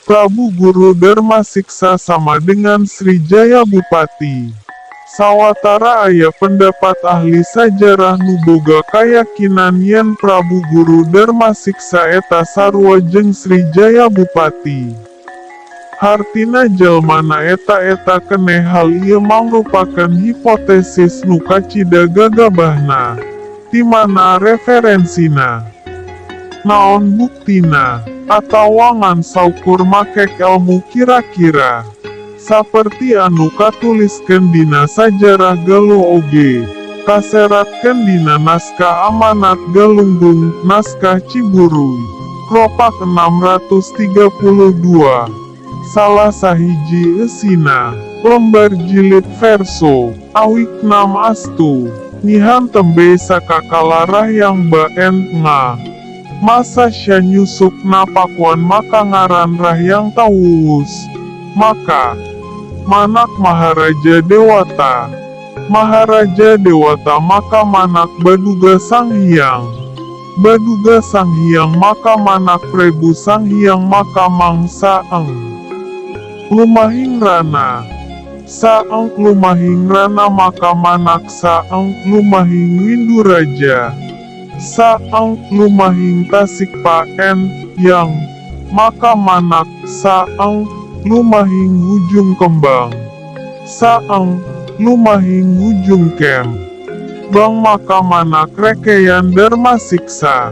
Prabu Guru Darmasiksa sama dengan Srijaya Bupati. Sawatara aya pendapat ahli sajarah nu boga kayakinan yen Prabu Guru Darmasiksa eta sarua jeung Srijaya Bupati. Hartina jelmana eta keneh hal ieu mangrupakeun hipotesis nu kacida gagabahna. Ti mana referensina? Naon buktina? Atawa ngan saukur makek ilmu kira-kira. Saperti anu katuliskeun dina sajarah Galuh oge. Kaseratkeun dina naskah Amanat Galunggung, naskah Ciburuy. Klopak 632. Salah sahiji eusina. Lembar jilid verso. Awik 6 astu. Nihan tembe sakakalarah yang baen nga. Masa sya nyusuk napakuan maka ngaran rahyang tawuwus. Maka, manak Maharaja Dewata. Maharaja Dewata maka manak Baduga Sang Hyang. Baduga Sang Hyang maka manak Prebu Sang Hyang maka Mangsaeng. Lumahing Rana. Saeng lumahing Rana maka manak Saeng lumahing Winduraja. Saeng lumahing Tasikpaen yang maka manak Saeng lumahing Wujung Kembang. Saeng lumahing Wujung Kem. Bang maka manak Rekeyan Darmasiksa.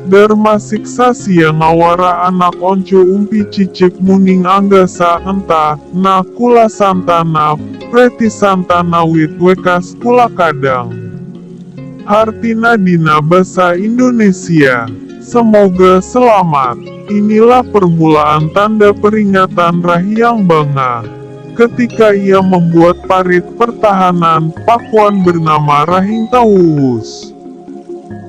Darmasiksa sia ngawara anak onco umpi cicik muning anggasa entah na kula santana preti santana wit wekas kula kadang. Hartina dina basa Indonesia. Semoga selamat. Inilah permulaan tanda peringatan Rahyang Bangga. Ketika ia membuat parit pertahanan pakuan bernama Rahing Tawuwus.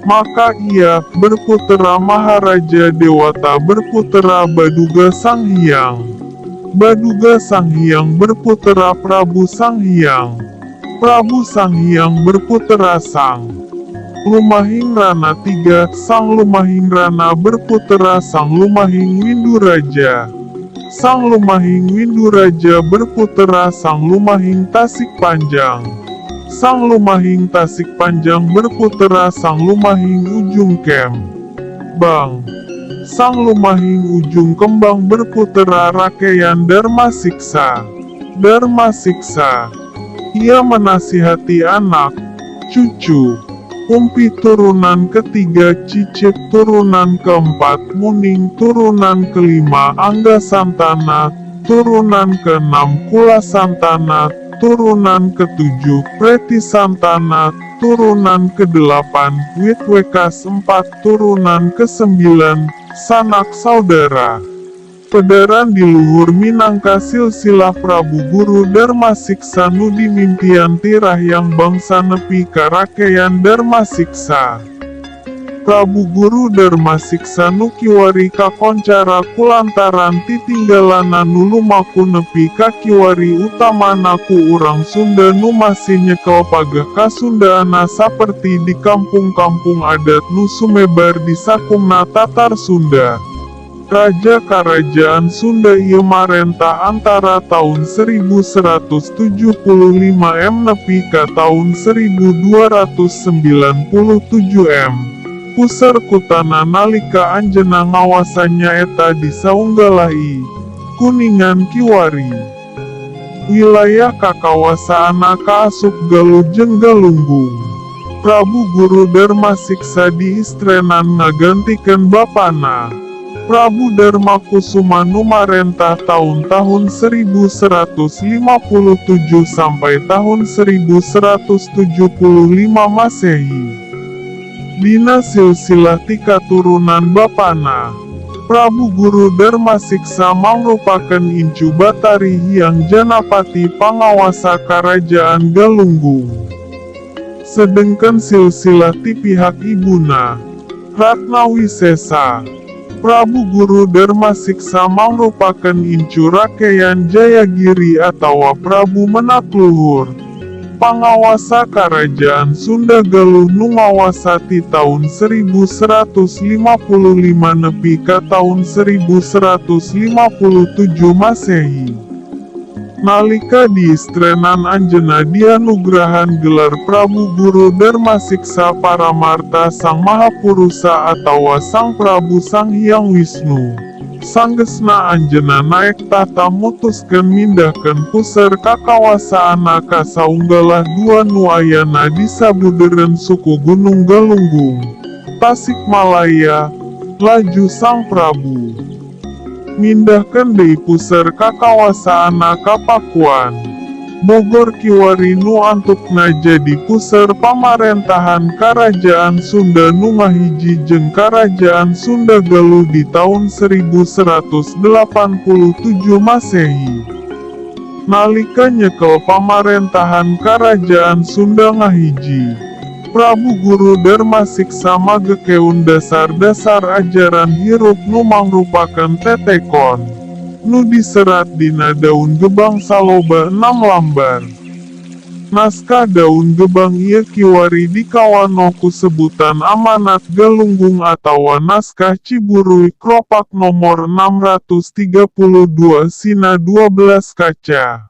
Maka ia berputera Maharaja Dewata berputera Baduga Sang Hyang. Baduga Sang Hyang berputera Prabu Sang Hyang. Prabu Sang Hyang berputera Sang Lumahing Rana 3. Sang Lumahing Rana berputera Sang Lumahing Winduraja. Sang Lumahing Winduraja berputera Sang Lumahing Tasik Panjang. Sang Lumahing Tasik Panjang berputera Sang Lumahing Ujung Kem. Bang. Sang Lumahing Ujung Kembang berputera Rakeyan Darmasiksa. Darmasiksa. Ia menasihati anak, cucu, Umpi turunan ketiga, Cicip turunan keempat, Muning turunan kelima, Angga Santana turunan keenam, Kula Santana turunan ketujuh, Preti Santana turunan kedelapan, Witwekas 4 turunan kesembilan, Sanak saudara. Pederan di luhur minangka silsilah Prabu Guru Darmasiksa nu dimimpian ti Rahyang Bangsa nepi ka Rakeyan Darmasiksa. Prabu Guru Darmasiksa nu kiwari kakoncara kulantaran titinggalana nu lumaku nepi ka kiwari utamana ku urang Sunda nu masih nyekel pageh kasundaana saperti di kampung-kampung adat nu sumebar di sakumna Tatar Sunda. Raja Karajaan Sunda ieu marentah antara tahun 1175 M nepi ka tahun 1297 M. Pusar kutana nalika anjeunna ngawasannya eta di saunggalai Kuningan Kiwari. Wilayah kakawasaana kaasup Galuh jeung Galunggung. Prabu Guru Darmasiksa diistrenan ngagantikeun bapana. Prabu Darmakusuma nu marentah tahun-tahun 1157 sampai tahun 1175 Masehi. Dina silsilah ti katurunan bapana. Prabu Guru Darmasiksa mangrupakeun incu Batari Hyang Janapati pangawasa Karajaan Galunggung. Sedengkeun silsilah ti pihak ibuna, Ratna Wisesa. Prabu Guru Darmasiksa mangrupakeun incu Rakeyan Jayagiri atawa Prabu Menak Luhur. Pangawasa Karajaan Sunda Galuh nu ngawasati tahun 1155 nepi ka tahun 1157 Masehi. Nalika diistrenan Anjeuna dianugrahan gelar Prabu Guru Darmasiksa Paramarta Sang Mahapurusa atawa Sang Prabu Sang Hyang Wisnu. Sanggesna Anjeuna naek tahta mutuskeun mindahkeun puser kakawasaanna ka saunggalah dua nu ayana di sabudeureun suku Gunung Galunggung, Tasikmalaya. Laju Sang Prabu mindahkeun deui puser kakawasaanna ka Pakuan, Bogor kiwari nu antukna jadi puser pamarentahan Karajaan Sunda nu ngahiji jeung Karajaan Sunda Galuh di tahun 1187 Masehi. Nalika nyekel pamarentahan Karajaan Sunda ngahiji, Prabu Guru Darmasiksa magekeun dasar-dasar ajaran hirup nu mangrupakeun tetekon nu diserat dina daun gebang saloba 6 lambar. Naskah daun gebang ieu kiwari dikawano ku sebutan Amanat Galunggung atawa Naskah Ciburuy Kropak nomor 632 sina 12 kaca.